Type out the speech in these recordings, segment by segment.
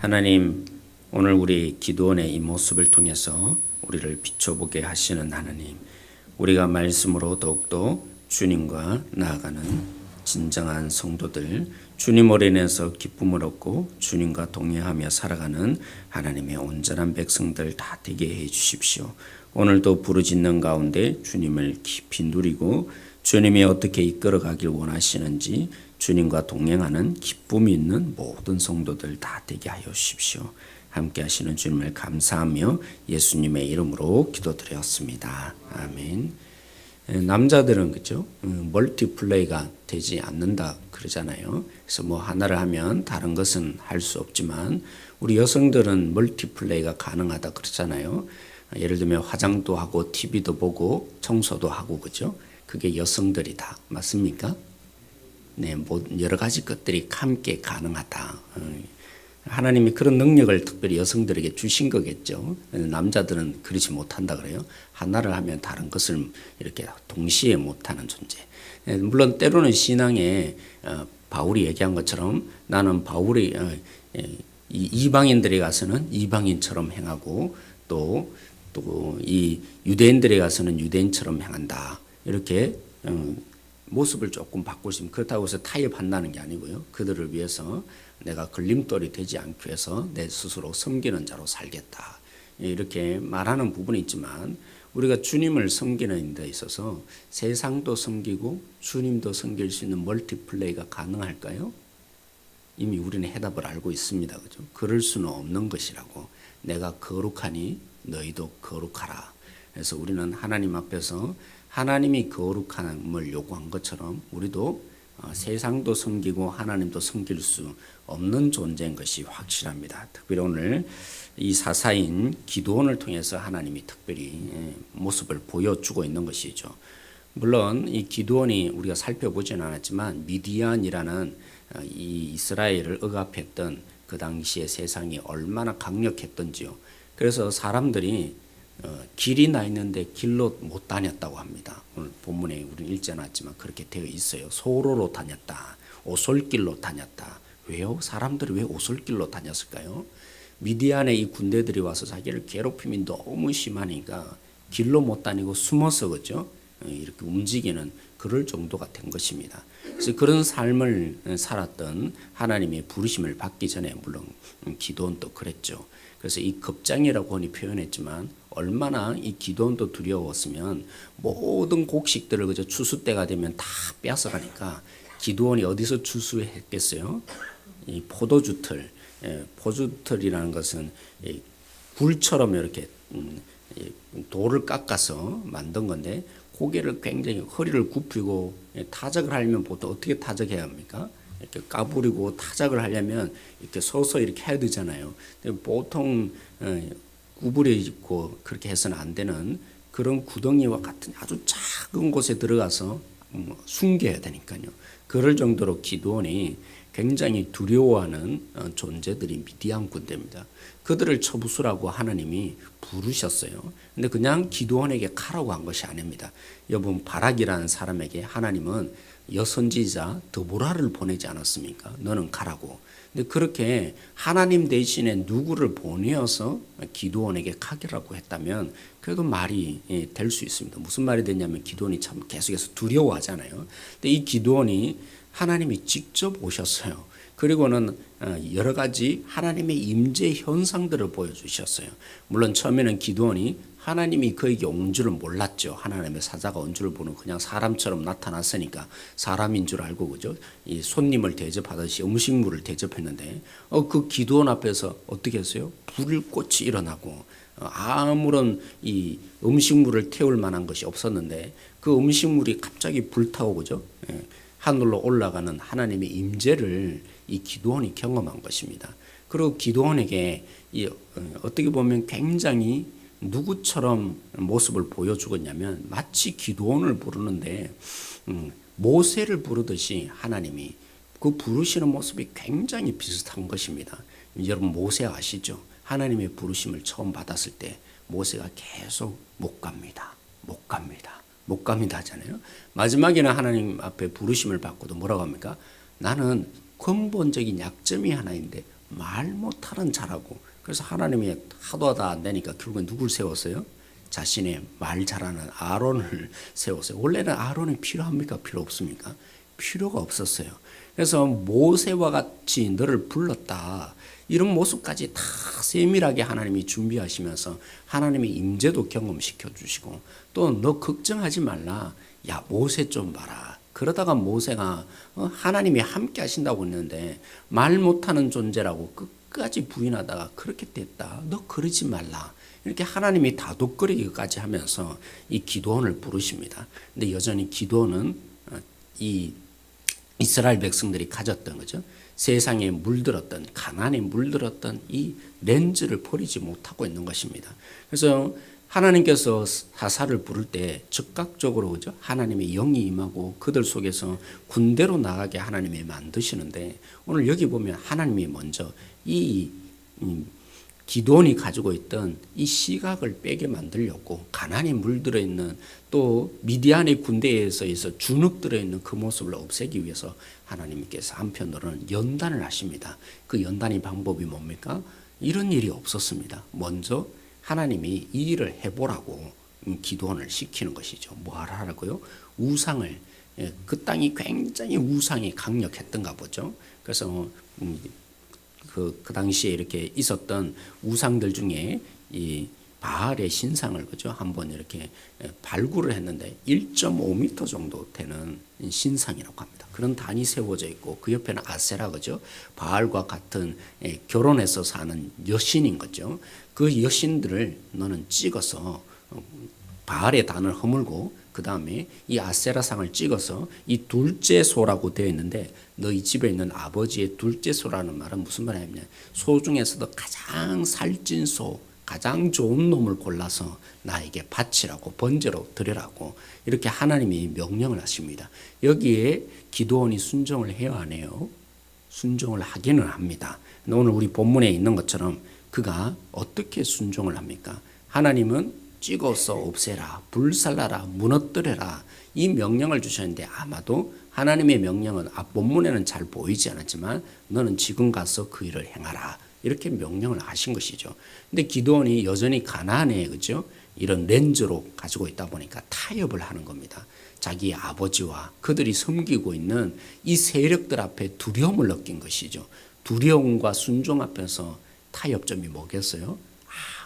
하나님, 오늘 우리 기도원의 이 모습을 통해서 우리를 비춰보게 하시는 하나님, 우리가 말씀으로 더욱더 주님과 나아가는 진정한 성도들, 주님으로 인해서 기쁨을 얻고 주님과 동행하며 살아가는 하나님의 온전한 백성들 다 되게 해 주십시오. 오늘도 부르짖는 가운데 주님을 깊이 누리고 주님이 어떻게 이끌어가길 원하시는지 주님과 동행하는 기쁨이 있는 모든 성도들 다 되게 하여 주십시오. 함께 하시는 주님을 감사하며 예수님의 이름으로 기도드렸습니다. 아멘. 남자들은 그죠? 멀티플레이가 되지 않는다 그러잖아요. 그래서 뭐 하나를 하면 다른 것은 할 수 없지만 우리 여성들은 멀티플레이가 가능하다 그러잖아요. 예를 들면 화장도 하고 TV도 보고 청소도 하고 그죠? 그게 여성들이다. 맞습니까? 네, 뭐 여러 가지 것들이 함께 가능하다. 하나님이 그런 능력을 특별히 여성들에게 주신 거겠죠. 남자들은 그렇지 못한다 그래요. 하나를 하면 다른 것을 이렇게 동시에 못하는 존재. 물론 때로는 신앙에 바울이 얘기한 것처럼 나는 바울이 이방인들에 가서는 이방인처럼 행하고 또 이 유대인들에 가서는 유대인처럼 행한다. 이렇게 모습을 조금 바꾸시면 그렇다고 해서 타협한다는 게 아니고요. 그들을 위해서 내가 걸림돌이 되지 않기 위해서 내 스스로 섬기는 자로 살겠다. 이렇게 말하는 부분이 있지만 우리가 주님을 섬기는 데 있어서 세상도 섬기고 주님도 섬길 수 있는 멀티플레이가 가능할까요? 이미 우리는 해답을 알고 있습니다. 그죠? 그럴 수는 없는 것이라고. 내가 거룩하니 너희도 거룩하라. 그래서 우리는 하나님 앞에서 하나님이 거룩함을 요구한 것처럼 우리도 세상도 섬기고 하나님도 섬길 수 없는 존재인 것이 확실합니다. 특별히 오늘 이 사사인 기드온을 통해서 하나님이 특별히 모습을 보여주고 있는 것이죠. 물론 이 기드온이 우리가 살펴보지는 않았지만 미디안이라는 이 이스라엘을 억압했던 그 당시의 세상이 얼마나 강력했던지요. 그래서 사람들이 길이 나 있는데 길로 못 다녔다고 합니다. 오늘 본문에 우리는 읽지 않았지만 그렇게 되어 있어요. 소로로 다녔다. 오솔길로 다녔다. 왜요? 사람들이 왜 오솔길로 다녔을까요? 미디안의 이 군대들이 와서 자기를 괴롭힘이 너무 심하니까 길로 못 다니고 숨어서 그죠? 이렇게 움직이는 그럴 정도가 된 것입니다. 그래서 그런 삶을 살았던 하나님의 부르심을 받기 전에 물론 기드온도 그랬죠. 그래서 이 겁장이라고 흔히 표현했지만 얼마나 이 기드온도 두려웠으면 모든 곡식들을 그저 추수 때가 되면 다 뺏어가니까 기드온이 어디서 추수했겠어요? 이 포도주틀, 포도주틀이라는 것은 굴처럼 이렇게 돌을 깎아서 만든 건데 고개를 굉장히 허리를 굽히고 타작을 하려면 보통 어떻게 타작해야 합니까? 이렇게 까부리고 타작을 하려면 이렇게 서서 이렇게 해야 되잖아요. 보통 구부려지고 그렇게 해서는 안 되는 그런 구덩이와 같은 아주 작은 곳에 들어가서 숨겨야 되니까요. 그럴 정도로 기드온이 굉장히 두려워하는 존재들이 미디안 군대입니다. 그들을 쳐부수라고 하나님이 부르셨어요. 근데 그냥 기드온에게 가라고 한 것이 아닙니다. 여러분 바락이라는 사람에게 하나님은 여선지자 드보라를 보내지 않았습니까? 너는 가라고. 근데 그렇게 하나님 대신에 누구를 보내어서 기드온에게 가기라고 했다면 그래도 말이 될 수 있습니다. 무슨 말이 되냐면 기드온이 참 계속해서 두려워하잖아요. 근데 이 기드온이 하나님이 직접 오셨어요. 그리고는 여러 가지 하나님의 임재 현상들을 보여주셨어요. 물론 처음에는 기드온이 하나님이 그에게 온 줄을 몰랐죠. 하나님의 사자가 온 줄을 보는 그냥 사람처럼 나타났으니까 사람인 줄 알고 그죠? 이 손님을 대접하듯이 음식물을 대접했는데 그 기드온 앞에서 어떻게 했어요? 불꽃이 일어나고 아무런 이 음식물을 태울 만한 것이 없었는데 그 음식물이 갑자기 불타고 그죠? 하늘로 올라가는 하나님의 임재를 이 기드온이 경험한 것입니다. 그리고 기드온에게 어떻게 보면 굉장히 누구처럼 모습을 보여주겠냐면 마치 기드온을 부르는데 모세를 부르듯이 하나님이 그 부르시는 모습이 굉장히 비슷한 것입니다. 여러분 모세 아시죠? 하나님의 부르심을 처음 받았을 때 모세가 계속 못 갑니다. 못 갑니다. 못 갑니다 하잖아요. 마지막에는 하나님 앞에 부르심을 받고도 뭐라고 합니까? 나는 근본적인 약점이 하나 있는데 말 못하는 자라고. 그래서 하나님이 하도 하다 안 되니까 결국엔 누굴 세웠어요? 자신의 말 잘하는 아론을 세웠어요. 원래는 아론이 필요합니까? 필요 없습니까? 필요가 없었어요. 그래서 모세와 같이 너를 불렀다. 이런 모습까지 다 세밀하게 하나님이 준비하시면서 하나님의 임재도 경험시켜 주시고 또 너 걱정하지 말라. 야, 모세 좀 봐라. 그러다가 모세가 하나님이 함께 하신다고 했는데 말 못하는 존재라고 끝까지 부인하다가 그렇게 됐다. 너 그러지 말라. 이렇게 하나님이 다독거리기까지 하면서 이 기드온을 부르십니다. 근데 여전히 기드온은 이 이스라엘 백성들이 가졌던 거죠. 세상에 물들었던 가난에 물들었던 이 렌즈를 버리지 못하고 있는 것입니다. 그래서 하나님께서 사사를 부를 때 즉각적으로 그죠? 하나님의 영이 임하고 그들 속에서 군대로 나가게 하나님이 만드시는데 오늘 여기 보면 하나님이 먼저 이 기드온이 가지고 있던 이 시각을 빼게 만들려고 가난이 물들어 있는 또 미디안의 군대에서 주눅들어 있는 그 모습을 없애기 위해서 하나님께서 한편으로는 연단을 하십니다. 그 연단의 방법이 뭡니까? 이런 일이 없었습니다. 먼저 하나님이 이 일을 해보라고 기드온을 시키는 것이죠. 뭐 하라고요? 우상을. 그 땅이 굉장히 우상이 강력했던가 보죠. 그래서 그 당시에 이렇게 있었던 우상들 중에 이 바알의 신상을 그죠 한번 이렇게 발굴을 했는데 1.5m 정도 되는 신상이라고 합니다. 그런 단이 세워져 있고 그 옆에는 아세라 그죠 바알과 같은 결혼해서 사는 여신인 거죠. 그 여신들을 너는 찍어서 바알의 단을 허물고 그 다음에 이 아세라상을 찍어서 이 둘째 소라고 되어 있는데 너희 집에 있는 아버지의 둘째 소라는 말은 무슨 말이냐면 소 중에서도 가장 살찐 소 가장 좋은 놈을 골라서 나에게 바치라고 번제로 드리라고 이렇게 하나님이 명령을 하십니다. 여기에 기드온이 순종을 해야 하네요. 순종을 하기는 합니다. 오늘 우리 본문에 있는 것처럼 그가 어떻게 순종을 합니까? 하나님은 찍어서 없애라, 불살라라, 무너뜨려라 이 명령을 주셨는데 아마도 하나님의 명령은 본문에는 잘 보이지 않았지만 너는 지금 가서 그 일을 행하라 이렇게 명령을 하신 것이죠. 근데 기드온이 여전히 가난해 그죠? 이런 렌즈로 가지고 있다 보니까 타협을 하는 겁니다. 자기 아버지와 그들이 섬기고 있는 이 세력들 앞에 두려움을 느낀 것이죠. 두려움과 순종 앞에서 타협점이 뭐겠어요?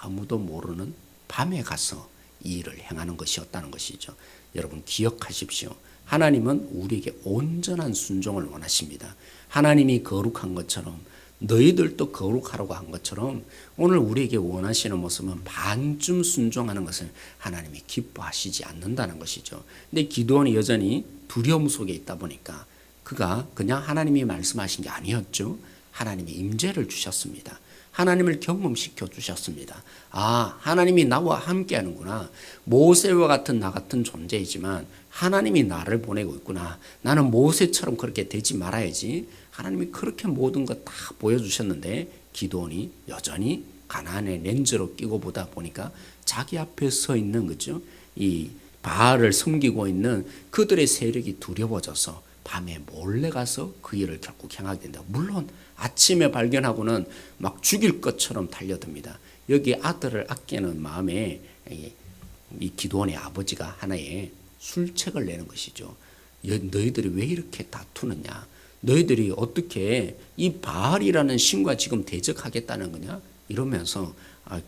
아무도 모르는 밤에 가서 이 일을 행하는 것이었다는 것이죠. 여러분 기억하십시오. 하나님은 우리에게 온전한 순종을 원하십니다. 하나님이 거룩한 것처럼 너희들도 거룩하라고 한 것처럼 오늘 우리에게 원하시는 모습은 반쯤 순종하는 것을 하나님이 기뻐하시지 않는다는 것이죠. 근데 기드온이 여전히 두려움 속에 있다 보니까 그가 그냥 하나님이 말씀하신 게 아니었죠. 하나님의 임재를 주셨습니다. 하나님을 경험시켜 주셨습니다. 아, 하나님이 나와 함께 하는구나. 모세와 같은 나 같은 존재이지만 하나님이 나를 보내고 있구나. 나는 모세처럼 그렇게 되지 말아야지. 하나님이 그렇게 모든 것 다 보여주셨는데 기드온이 여전히 가난의 렌즈로 끼고 보다 보니까 자기 앞에 서 있는 거죠. 이 바알을 섬기고 있는 그들의 세력이 두려워져서 밤에 몰래 가서 그 일을 결국 행하게 된다. 물론 아침에 발견하고는 막 죽일 것처럼 달려듭니다. 여기 아들을 아끼는 마음에 이 기드온의 아버지가 하나의 술책을 내는 것이죠. 너희들이 왜 이렇게 다투느냐? 너희들이 어떻게 이 바알이라는 신과 지금 대적하겠다는 거냐? 이러면서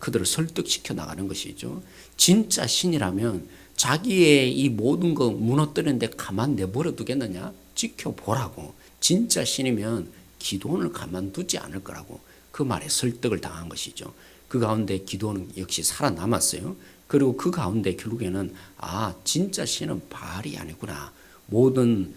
그들을 설득시켜 나가는 것이죠. 진짜 신이라면 자기의 이 모든 거 무너뜨리는데 가만 내버려 두겠느냐? 지켜보라고. 진짜 신이면 기드온을 가만두지 않을 거라고 그 말에 설득을 당한 것이죠. 그 가운데 기드온은 역시 살아남았어요. 그리고 그 가운데 결국에는 진짜 신은 바알이 아니구나. 모든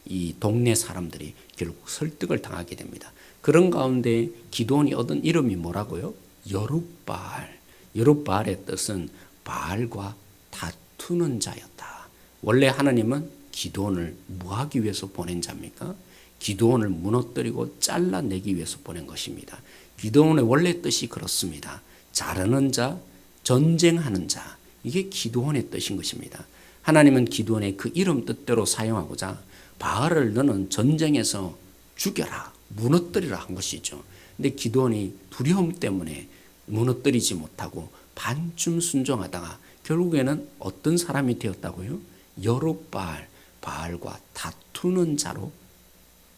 이 동네 사람들이 결국 설득을 당하게 됩니다. 그런 가운데 기드온이 얻은 이름이 뭐라고요? 여룻바알. 여룻바알의 뜻은 바알과 다투는 자였다. 원래 하나님은 기드온을 뭐 하기 위해서 보낸 자입니까? 기드온을 무너뜨리고 잘라내기 위해서 보낸 것입니다. 기드온의 원래 뜻이 그렇습니다. 자르는 자, 전쟁하는 자. 이게 기드온의 뜻인 것입니다. 하나님은 기드온의 그 이름 뜻대로 사용하고자 바알을 너는 전쟁에서 죽여라, 무너뜨리라 한 것이죠. 근데 기드온이 두려움 때문에 무너뜨리지 못하고 반쯤 순종하다가 결국에는 어떤 사람이 되었다고요? 여룻바알, 바알과 다투는 자로,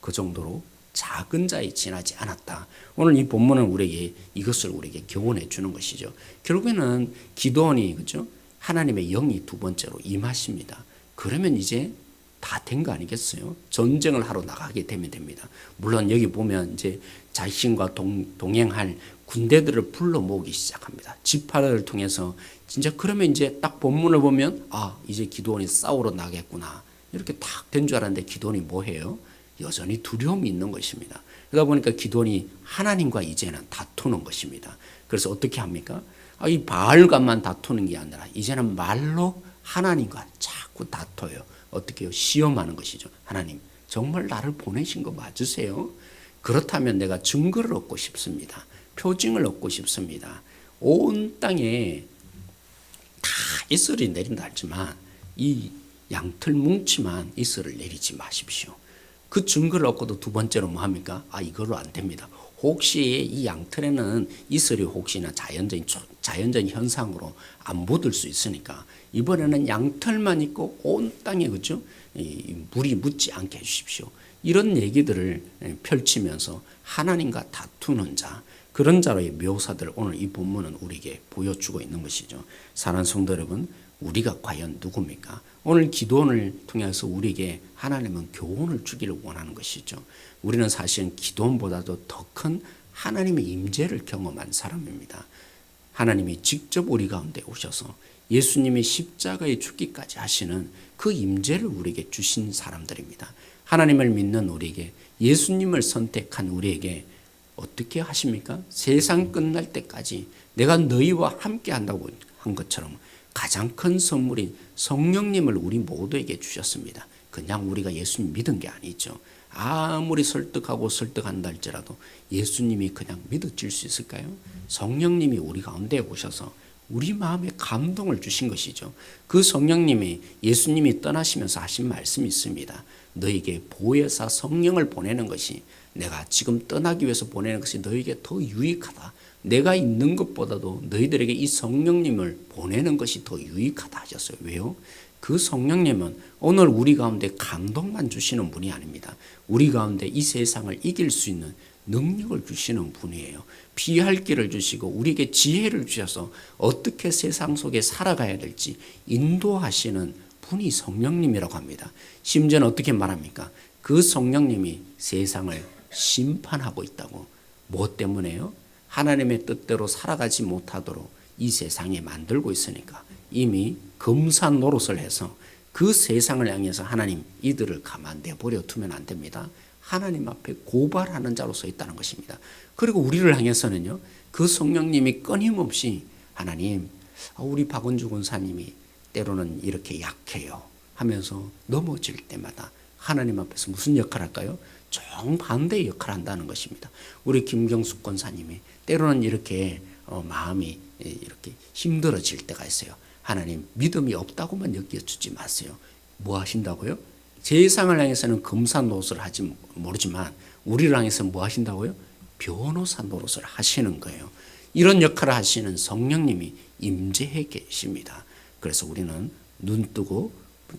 그 정도로 작은 자에 지나지 않았다. 오늘 이 본문은 우리에게 이것을 우리에게 교훈해 주는 것이죠. 결국에는 기드온이, 그죠? 하나님의 영이 두 번째로 임하십니다. 그러면 이제 다 된 거 아니겠어요? 전쟁을 하러 나가게 되면 됩니다. 물론 여기 보면 이제 자신과 동행할 군대들을 불러 모으기 시작합니다. 지파를 통해서 진짜 그러면 이제 딱 본문을 보면 이제 기드온이 싸우러 나겠구나. 이렇게 딱 된 줄 알았는데 기드온이 뭐 해요? 여전히 두려움이 있는 것입니다. 그러다 보니까 기드온이 하나님과 이제는 다투는 것입니다. 그래서 어떻게 합니까? 이 바알과만 다투는 게 아니라 이제는 말로 하나님과 자꾸 다퉈요. 어떻게 해요? 시험하는 것이죠. 하나님, 정말 나를 보내신 거 맞으세요? 그렇다면 내가 증거를 얻고 싶습니다. 표징을 얻고 싶습니다. 온 땅에 다 이슬이 내린다 하지만 이 양털 뭉치만 이슬을 내리지 마십시오. 그 증거를 얻고도 두 번째로 뭐 합니까? 이걸로 안 됩니다. 혹시 이 양털에는 이슬이 혹시나 자연적인 현상으로 안 묻을 수 있으니까 이번에는 양털만 있고 온 땅에, 그죠? 물이 묻지 않게 해주십시오. 이런 얘기들을 펼치면서 하나님과 다투는 자, 그런 자로의 묘사들을 오늘 이 본문은 우리에게 보여주고 있는 것이죠. 사랑하는 성도 여러분, 우리가 과연 누굽니까? 오늘 기도원을 통해서 우리에게 하나님은 교훈을 주기를 원하는 것이죠. 우리는 사실은 기도원보다도 더 큰 하나님의 임재를 경험한 사람입니다. 하나님이 직접 우리 가운데 오셔서 예수님이 십자가에 죽기까지 하시는 그 임재를 우리에게 주신 사람들입니다. 하나님을 믿는 우리에게, 예수님을 선택한 우리에게 어떻게 하십니까? 세상 끝날 때까지 내가 너희와 함께 한다고 한 것처럼 가장 큰 선물인 성령님을 우리 모두에게 주셨습니다. 그냥 우리가 예수님 믿은 게 아니죠. 아무리 설득한다 할지라도 예수님이 그냥 믿어질 수 있을까요? 성령님이 우리 가운데 오셔서 우리 마음에 감동을 주신 것이죠. 그 성령님이 예수님이 떠나시면서 하신 말씀이 있습니다. 너에게 보혜사 성령을 보내는 것이, 내가 지금 떠나기 위해서 보내는 것이 너에게 더 유익하다. 내가 있는 것보다도 너희들에게 이 성령님을 보내는 것이 더 유익하다 하셨어요. 왜요? 그 성령님은 오늘 우리 가운데 감동만 주시는 분이 아닙니다. 우리 가운데 이 세상을 이길 수 있는 능력을 주시는 분이에요. 피할 길을 주시고 우리에게 지혜를 주셔서 어떻게 세상 속에 살아가야 될지 인도하시는 분이 성령님이라고 합니다. 심지어는 어떻게 말합니까? 그 성령님이 세상을 심판하고 있다고. 뭐 때문에요? 하나님의 뜻대로 살아가지 못하도록 이 세상에 만들고 있으니까 이미 검사 노릇을 해서 그 세상을 향해서 하나님, 이들을 가만 내버려 두면 안 됩니다. 하나님 앞에 고발하는 자로 서 있다는 것입니다. 그리고 우리를 향해서는요, 그 성령님이 끊임없이 하나님, 우리 박은주 권사님이 때로는 이렇게 약해요 하면서 넘어질 때마다 하나님 앞에서 무슨 역할을 할까요? 정반대의 역할을 한다는 것입니다. 우리 김경숙 권사님이 때로는 이렇게 마음이 이렇게 힘들어질 때가 있어요. 하나님, 믿음이 없다고만 여겨주지 마세요. 뭐 하신다고요? 세상을 향해서는 검사 노릇을 하지 모르지만 우리를 향해서는 뭐 하신다고요? 변호사 노릇을 하시는 거예요. 이런 역할을 하시는 성령님이 임재해 계십니다. 그래서 우리는 눈 뜨고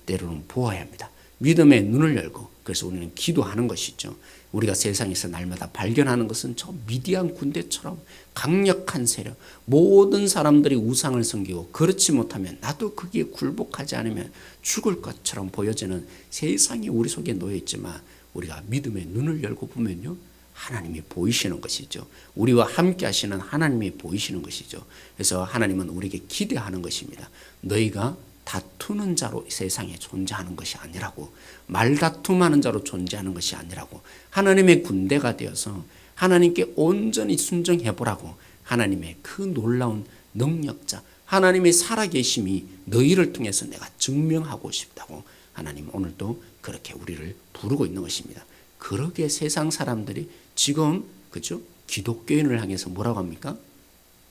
때로는 보아야 합니다. 믿음의 눈을 열고, 그래서 우리는 기도하는 것이죠. 우리가 세상에서 날마다 발견하는 것은 저 미디안 군대처럼 강력한 세력, 모든 사람들이 우상을 섬기고 그렇지 못하면 나도 거기에 굴복하지 않으면 죽을 것처럼 보여지는 세상이 우리 속에 놓여 있지만, 우리가 믿음의 눈을 열고 보면요, 하나님이 보이시는 것이죠. 우리와 함께 하시는 하나님이 보이시는 것이죠. 그래서 하나님은 우리에게 기대하는 것입니다. 너희가 다투는 자로 세상에 존재하는 것이 아니라고, 말다툼하는 자로 존재하는 것이 아니라고, 하나님의 군대가 되어서 하나님께 온전히 순종해보라고, 하나님의 그 놀라운 능력자, 하나님의 살아계심이 너희를 통해서 내가 증명하고 싶다고 하나님 오늘도 그렇게 우리를 부르고 있는 것입니다. 그러게 세상 사람들이 지금, 그죠? 기독교인을 향해서 뭐라고 합니까?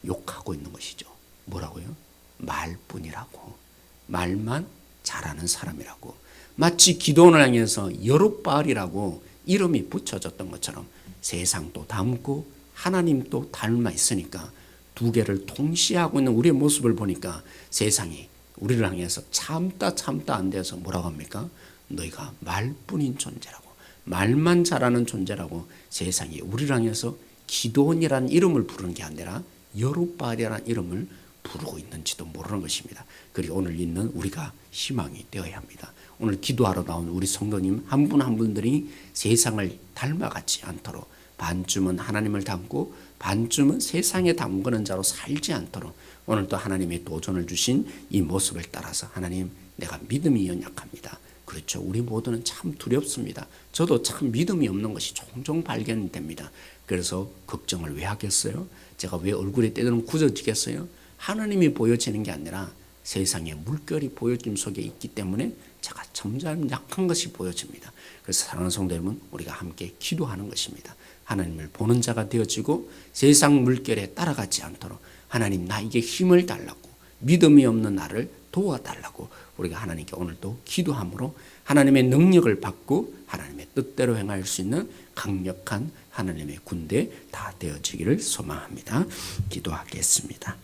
욕하고 있는 것이죠. 뭐라고요? 말뿐이라고. 말만 잘하는 사람이라고. 마치 기도원을 향해서 여룻바알이라고 이름이 붙여졌던 것처럼 세상도 닮고 하나님도 닮아 있으니까 두 개를 동시에 하고 있는 우리의 모습을 보니까 세상이 우리를 향해서 참다 안 돼서 뭐라고 합니까? 너희가 말뿐인 존재라고, 말만 잘하는 존재라고 세상이 우리를 향해서 기도원이라는 이름을 부르는 게 아니라 여룻바알이라는 이름을 부르고 있는지도 모르는 것입니다. 그리고 오늘 있는 우리가 희망이 되어야 합니다. 오늘 기도하러 나온 우리 성도님 한 분 한 분들이 세상을 닮아가지 않도록, 반쯤은 하나님을 닮고 반쯤은 세상에 담그는 자로 살지 않도록 오늘 또 하나님의 도전을 주신 이 모습을 따라서, 하나님, 내가 믿음이 연약합니다. 그렇죠. 우리 모두는 참 두렵습니다. 저도 참 믿음이 없는 것이 종종 발견됩니다. 그래서 걱정을 왜 하겠어요? 제가 왜 얼굴에 때로는 굳어지겠어요? 하나님이 보여지는 게 아니라 세상의 물결이 보여짐 속에 있기 때문에 제가 점점 약한 것이 보여집니다. 그래서 사랑하는 성도 여러분, 우리가 함께 기도하는 것입니다. 하나님을 보는 자가 되어지고 세상 물결에 따라가지 않도록, 하나님, 나에게 힘을 달라고, 믿음이 없는 나를 도와달라고 우리가 하나님께 오늘도 기도함으로 하나님의 능력을 받고 하나님의 뜻대로 행할 수 있는 강력한 하나님의 군대 다 되어지기를 소망합니다. 기도하겠습니다.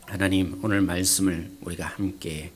하나님, 오늘 말씀을 우리가 함께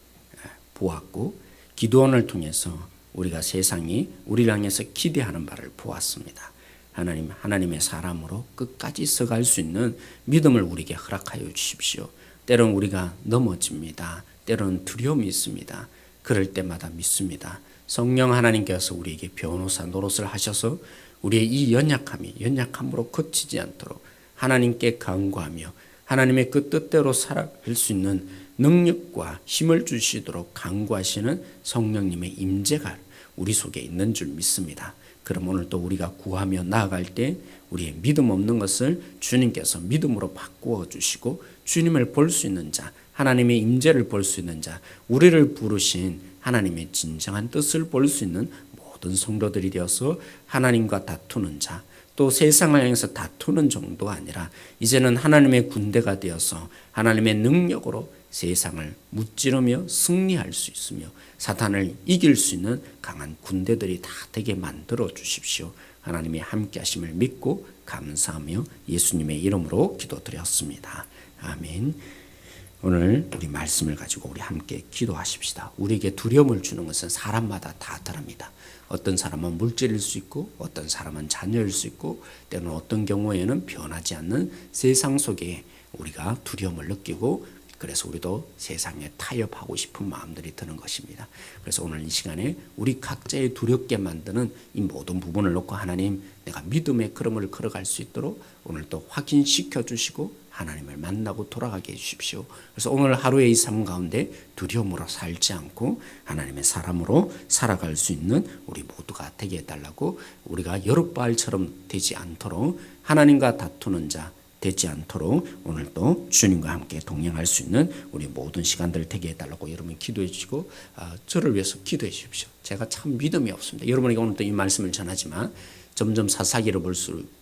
보았고 기도원을 통해서 우리가 세상이 우리를 향해서 기대하는 바를 보았습니다. 하나님, 하나님의 사람으로 끝까지 서갈 수 있는 믿음을 우리에게 허락하여 주십시오. 때로는 우리가 넘어집니다. 때로는 두려움이 있습니다. 그럴 때마다 믿습니다. 성령 하나님께서 우리에게 변호사 노릇을 하셔서 우리의 이 연약함으로 그치지 않도록 하나님께 간구하며 하나님의 그 뜻대로 살아갈 수 있는 능력과 힘을 주시도록 간구하시는 성령님의 임재가 우리 속에 있는 줄 믿습니다. 그럼 오늘 또 우리가 구하며 나아갈 때 우리의 믿음 없는 것을 주님께서 믿음으로 바꾸어 주시고 주님을 볼 수 있는 자, 하나님의 임재를 볼 수 있는 자, 우리를 부르신 하나님의 진정한 뜻을 볼 수 있는 모든 성도들이 되어서 하나님과 다투는 자, 또 세상을 향해서 다투는 정도가 아니라 이제는 하나님의 군대가 되어서 하나님의 능력으로 세상을 무찌르며 승리할 수 있으며 사탄을 이길 수 있는 강한 군대들이 다 되게 만들어 주십시오. 하나님의 함께 하심을 믿고 감사하며 예수님의 이름으로 기도드렸습니다. 아멘. 오늘 우리 말씀을 가지고 우리 함께 기도하십시다. 우리에게 두려움을 주는 것은 사람마다 다 다릅니다. 어떤 사람은 물질일 수 있고 어떤 사람은 자녀일 수 있고 때로는 어떤 경우에는 변하지 않는 세상 속에 우리가 두려움을 느끼고 그래서 우리도 세상에 타협하고 싶은 마음들이 드는 것입니다. 그래서 오늘 이 시간에 우리 각자의 두렵게 만드는 이 모든 부분을 놓고 하나님, 내가 믿음의 걸음을 걸어갈 수 있도록 오늘 또 확인시켜 주시고 하나님을 만나고 돌아가게 해주십시오. 그래서 오늘 하루의 이 삶 가운데 두려움으로 살지 않고 하나님의 사람으로 살아갈 수 있는 우리 모두가 되게 해달라고, 우리가 여룻바알처럼 되지 않도록 하나님과 다투는 자 되지 않도록 오늘도 주님과 함께 동행할 수 있는 우리 모든 시간들 되게 해달라고 여러분 기도해 주시고 저를 위해서 기도해 주십시오. 제가 참 믿음이 없습니다. 여러분에게 오늘 또 이 말씀을 전하지만 점점 사사기를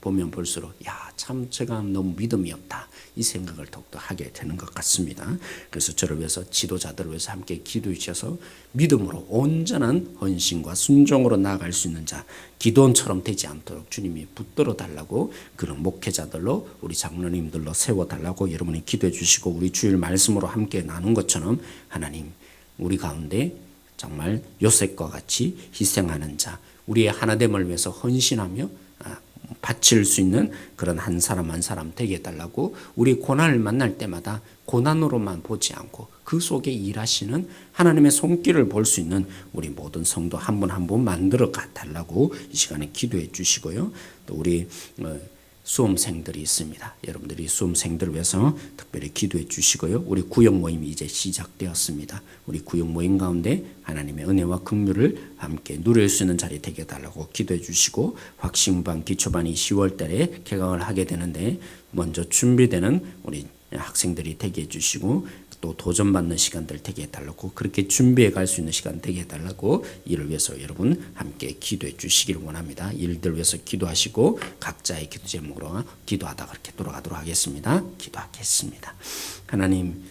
보면 볼수록 참 제가 너무 믿음이 없다 이 생각을 더욱더 하게 되는 것 같습니다. 그래서 저를 위해서 지도자들을 위해서 함께 기도해 주셔서 믿음으로 온전한 헌신과 순종으로 나아갈 수 있는 자, 기도원처럼 되지 않도록 주님이 붙들어 달라고, 그런 목회자들로 우리 장로님들로 세워달라고 여러분이 기도해 주시고 우리 주일 말씀으로 함께 나눈 것처럼 하나님, 우리 가운데 정말 요셉과 같이 희생하는 자, 우리의 하나됨을 위해서 헌신하며 바칠 수 있는 그런 한 사람 한 사람 되게 해달라고, 우리 고난을 만날 때마다 고난으로만 보지 않고 그 속에 일하시는 하나님의 손길을 볼 수 있는 우리 모든 성도 한 분 한 분 만들어 달라고 이 시간에 기도해 주시고요. 또 우리 수험생들이 있습니다. 여러분들이 수험생들을 위해서 특별히 기도해 주시고요. 우리 구역 모임이 이제 시작되었습니다. 우리 구역 모임 가운데 하나님의 은혜와 긍휼을 함께 누릴 수 있는 자리 되게 해달라고 기도해 주시고, 확신반 기초반이 10월 달에 개강을 하게 되는데 먼저 준비되는 우리 학생들이 되게 해주시고 또 도전받는 시간들 되게 해달라고, 그렇게 준비해 갈 수 있는 시간 되게 해달라고 이를 위해서 여러분 함께 기도해 주시기를 원합니다. 일들 위해서 기도하시고 각자의 기도 제목으로 기도하다 그렇게 돌아가도록 하겠습니다. 기도하겠습니다. 하나님,